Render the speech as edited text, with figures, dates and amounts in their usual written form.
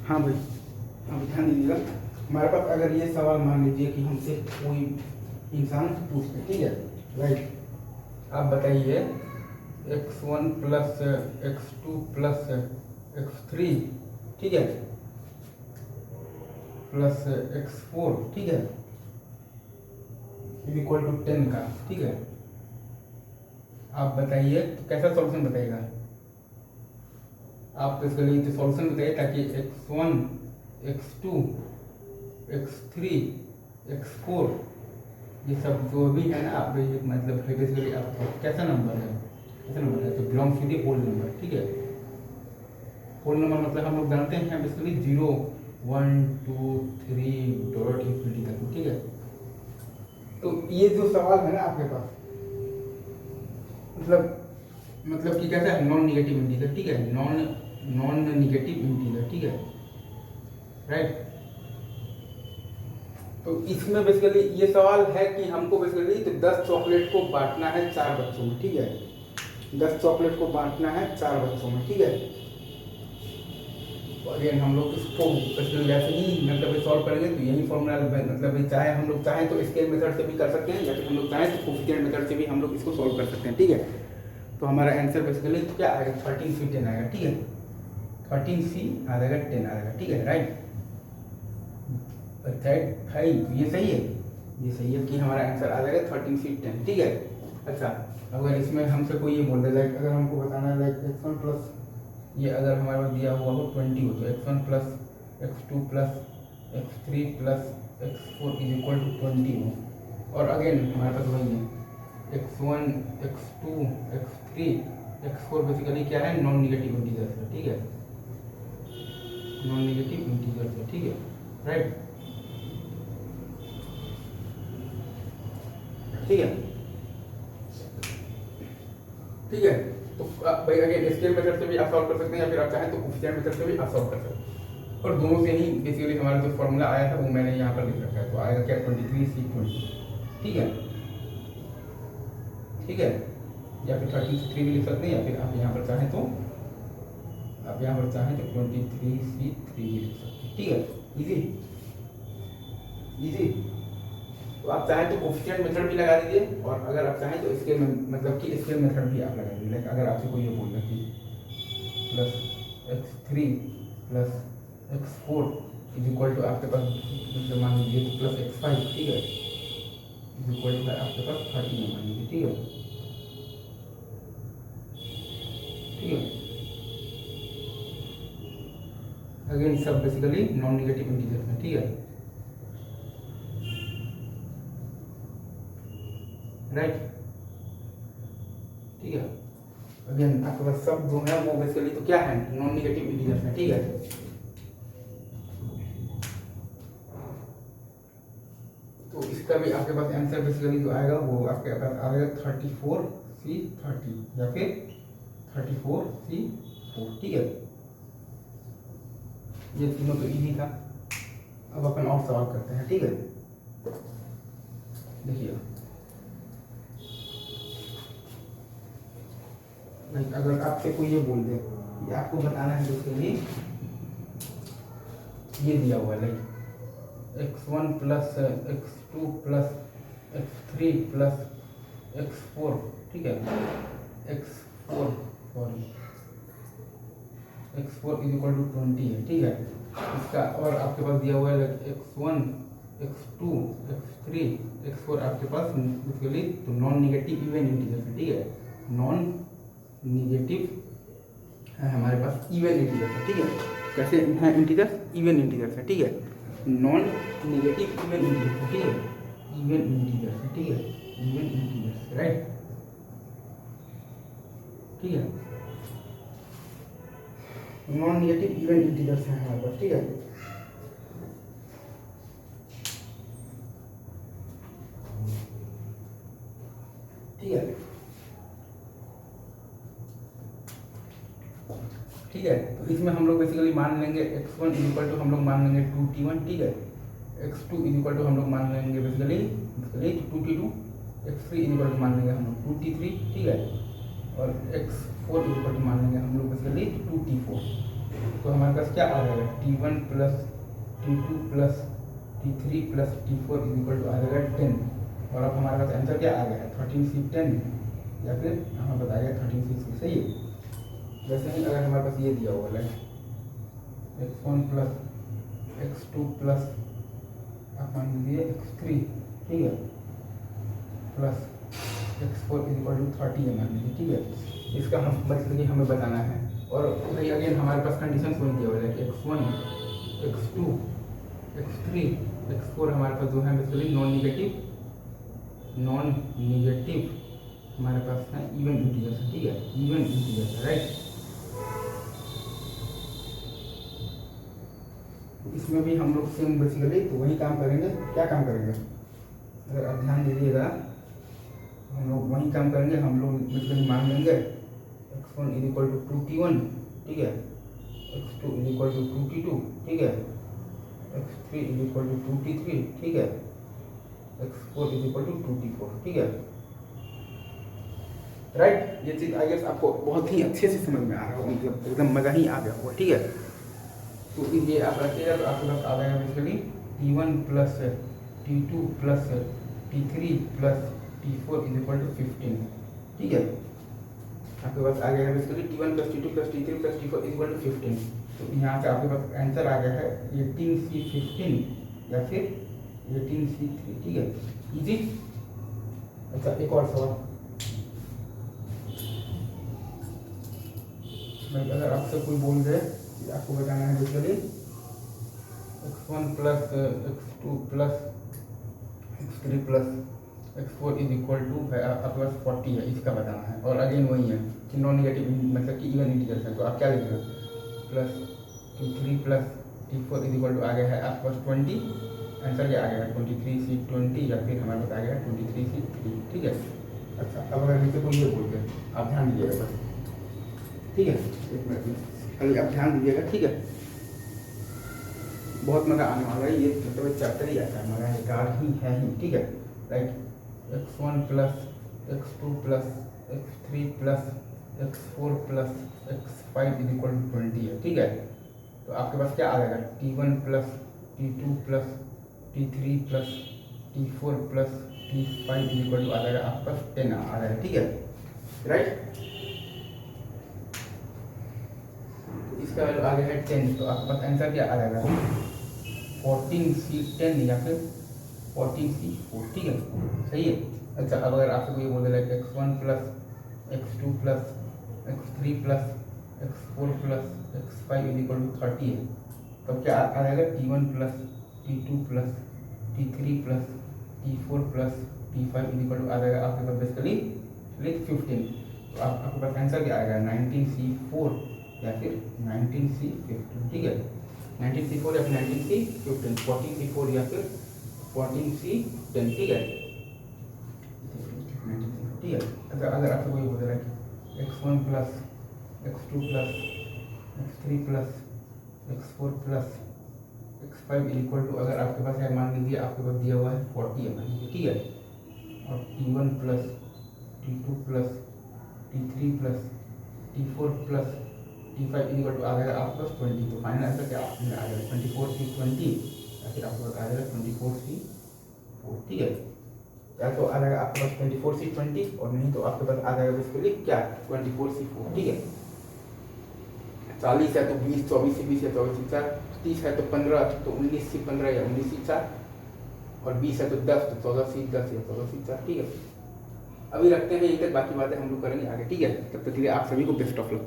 हाँ भाई, हाँ भाई ध्यान दीजिएगा। हमारे पास अगर ये सवाल मान लीजिए कि हमसे कोई इंसान पूछते, ठीक है, राइट, आप बताइए x1 plus x2 plus x3, ठीक है, प्लस x4, ठीक है, इज इक्वल टू 10 का, ठीक है, आप बताइए तो कैसा सॉल्यूशन बताइएगा आप। बेसिकली तो सॉल्यूशन बताइए ताकि x1 x2 x3 x4 ये सब जो भी है ना, आप ये मतलब है बेसिकली आपका कैसा नंबर है, कैसा नंबर है, तो belongs to the whole number, ठीक है। होल नंबर मतलब हम लोग जानते हैं बेसिकली 0 1 2 3 डॉट इंफिनिटी तक, ठीक है। तो ये जो सवाल है ना आपके पास, मतलब कि कैसा है, नॉन निगेटिव इंटीजर, ठीक है, नॉन निगेटिव इंटीजर, ठीक है, राइट। तो इसमें बेसिकली ये सवाल है कि हमको बेसिकली तो 10 चॉकलेट को बांटना है 4 बच्चों में, ठीक है, 10 चॉकलेट को बांटना है 4 बच्चों में, ठीक है। अगेन हम लोग इसको बेसिकली ऐसे ही मतलब सॉल्व करेंगे, तो यही फॉर्मूला मतलब चाहे हम लोग चाहें तो स्केल मेथड से भी कर सकते हैं, या फिर हम लोग चाहें तो कोफिशिएंट मेथड से भी हम लोग इसको सॉल्व कर सकते हैं, ठीक है। तो हमारा आंसर बेसिकली क्या आएगा, 13C10 आएगा, ठीक है, 13C आ जाएगा 10 आ जाएगा, ठीक है, राइट। भाई ये सही है, ये सही है कि हमारा आंसर आ जाएगा 13C10, ठीक है। अच्छा, अगर इसमें हमसे कोई ये बोल दे, लाइक अगर हमको बताना है लाइक x1 प्लस ये अगर हमारे पास दिया हुआ हो 20 हो, तो x1 plus x2 plus x3 plus x4 is equal to 20 हो, और अगेन हमारे पास वही है x1 x2 x3 x4 basically क्या है, नॉन निगेटिव इंटीजर्स है, ठीक है, नॉन निगेटिव इंटीजर्स है, ठीक है, राइट, ठीक है, ठीक है। तो भाई अगेन स्केल मेथड से भी आप सॉल्व कर सकते हैं, या फिर आप चाहें तो कोफिशिएंट मेथड से भी आप सॉल्व कर सकते हैं, और दोनों से ही बेसिकली हमारा जो फॉर्मूला आया था वो मैंने यहाँ पर लिख रखा है, तो आएगा क्या 23C20, ठीक है, ठीक है, या फिर 13C3 भी लिख सकते हैं, या फिर आप यहाँ पर चाहें तो 23C3 भी लिख सकते हैं, ठीक है, इजी इजी। तो आप चाहें तो कोफिशिएंट मेथड भी लगा दीजिए, और अगर आप चाहें तो स्केल मतलब कि स्केल मेथड भी आप लगा दीजिए। अगर आपसे कोई ये बोल रहा है कि plus x3 plus x4 is equal to आपके पास मतलब मान लीजिए तो प्लस x5, ठीक है, इज इक्वल टू आपके पास 30 मान लीजिए, ठीक है, ठीक है। अगेन सब बेसिकली नॉन निगेटिव इंटीजर है, ठीक है, राइट, ठीक है। अगेन आपके पास सब जो है वो बेसिकली तो क्या है, नॉन निगेटिव इंटीजर्स है, ठीक है। तो इसका भी आपके पास आंसर बेसिकली जो आएगा वो आपके पास आएगा 34C30 या फिर 34C4, ठीक है। ये तीनों तो इजी था। अब अपन और सवाल करते हैं, ठीक है। देखिए अगर आपसे कोई ये बोल दे, ये आपको बताना है, उसके लिए ये दिया हुआ है like x1 plus x2 plus x3 plus x4, ठीक है, x4 sorry x4 is equal to 20 है, ठीक है। इसका और आपके पास दिया हुआ है like x1 x2 x3 x4 आपके पास बेसिकली तो नॉन निगेटिव इवन इंटीजर्स है, ठीक है, नॉन निगेटिव है हमारे पास इवन इंटीजर्स है, ठीक है। कैसे हैं इंटीजर्स, इवन इंटीजर्स है, ठीक है, नॉन निगेटिव इवन इंटीजर्स है, ठीक है, इवन इंटीजर्स है, ठीक है, इवन इंटीजर्स, राइट, ठीक है, नॉन निगेटिव इवन इंटीजर्स हैं हमारे पास, ठीक है। ठीक है, ठीक है। तो इसमें हम लोग बेसिकली मान लेंगे x1 इज इक्वल टू हम लोग मान लेंगे 2t1, ठीक है, x2 इज इक्वल टू हम लोग मान लेंगे basically 2t2, x3 is equal to मान लेंगे हम लोग 2t3, ठीक है, और x4 इज इक्वल टू मान लेंगे हम लोग बेसिकली 2t4, तो हमारे पास क्या आ जाएगा T1 plus T2 plus T3 plus T4 equal to आ जाएगा 10। और अब हमारे पास आंसर क्या आ गया है 13C10 या फिर हमें बताया गया 13C3। सही है। वैसे ही अगर हमारे पास ये दिया हुआ like x1 plus x2 plus आप मान लीजिए x3, ठीक है, प्लस x4 इक्वल टू 30 है मान लीजिए, ठीक है। इसका हम मतलब कि हमें बताना है। और भाई अगेन हमारे पास कंडीशन कोई दिया हुआ है कि x1 x2 x3 x4 हमारे पास जो है बेसिकली नॉन निगेटिव हमारे पास है इवन इंटीजर्स है, ठीक है, इवन इंटीजर्स है, राइट। इसमें भी हम लोग सेम बेसिकली तो वही काम करेंगे। क्या काम करेंगे अगर आप ध्यान दीजिएगा, हम लोग वही काम करेंगे। हम लोग बेसिकली मान लेंगे x1 इक्वल टू 2t1, ठीक है, x2 इक्वल टू 2t2, ठीक है, x3 इक्वल टू 2t3, ठीक है, x4 इक्वल टू 2t4, ठीक है, राइट। ये चीज़ आई गेस आपको बहुत ही अच्छे से समझ में आ रहा होगा, मतलब एकदम मज़ा ही आ गया होगा, ठीक है। तो ये आप रखिएगा तो आपके पास आ जाएगा basically T1 plus T2 plus T3 plus T4 equal to 15, ठीक है। आपके पास आ गया है basically T1 plus T2 plus T3 plus T4 equal to 15। तो यहाँ से आपके पास आंसर आ गया है 18C15 या फिर 18C3, ठीक है, इजी। अच्छा एक और सवाल भाई, अगर आपसे कोई बोल दे कि आपको बताना है basically x1 plus x2 plus x3 plus x4 is equal to आपके पास 40 है, इसका बताना है। और अगेन वही है कि नॉन निगेटिव मतलब कि इवन इंटीजर्स है, तो आप क्या लिखेंगे plus T3 plus T4 is equal to आ गया है आपके पास 20। आंसर क्या आ गया है 23C20 या फिर हमारे पास आ गया है 23C3, ठीक है। अच्छा अब अगर नीचे कोई ये बोल दे, आप ध्यान दीजिएगा बस, ठीक है, एक मिनट में खाली आप ध्यान दीजिएगा, ठीक है। बहुत मज़ा आने वाला है, ये मतलब चैप्टर ही ऐसा है, मज़ा निकाल ही है ही, ठीक है। Right, x1 plus x2 plus x3 plus x4 plus x5 is equal to 20 है, ठीक है। तो आपके पास क्या आ जाएगा T1 plus T2 plus T3 plus T4 plus T5 is equal to आ जाएगा आपके पास 10 आ जाएगा, ठीक है, राइट। इसका वैल्यू आ गया है 10, तो आपके पास आंसर क्या आ जाएगा 14C10 या फिर 14C4, ठीक है, सही है। अच्छा अब अगर आपको ये बोल देगा x1 plus x2 plus x3 plus x4 plus x5 is equal to 30 है, तब क्या आ जाएगा T1 plus T2 plus T3 plus T4 plus T5 is equal to आ जाएगा आपके पास बेसिकली 15। तो आपके पास आंसर क्या आएगा 19C4 या फिर 19C15, ठीक है, 19C4 या फिर 19C15, 14C4 या फिर 14C10, ठीक है, ठीक है। अगर आपको कोई बोल रहा है x1 plus x2 plus x3 plus x4 plus x5 equal to अगर आपके पास है मान लीजिए आपके पास दिया हुआ है 40 है मान लीजिए, ठीक है, और T1 plus T2 plus T3 plus T4 plus T5 equal to आ जाएगा आपके पास 20। तो फाइनल आंसर क्या आ जाएगा 24C20 या फिर आपके पास आ जाएगा 24C4, ठीक है। या तो आ जाएगा आपके पास 24C20 और नहीं तो आपके पास आ जाएगा बेसिकली क्या 24C4, ठीक है। 40 है तो 20, 24C20 है 24C4, 30 है तो 15, तो 19C15 या 19C4, और 20 है तो 10 तो 14C10 या 14C4, ठीक है। अभी रखते हैं यहीं तक, बाकी बातें हम लोग करेंगे आगे, ठीक है। तब तक के लिए आप सभी को बेस्ट ऑफ लक।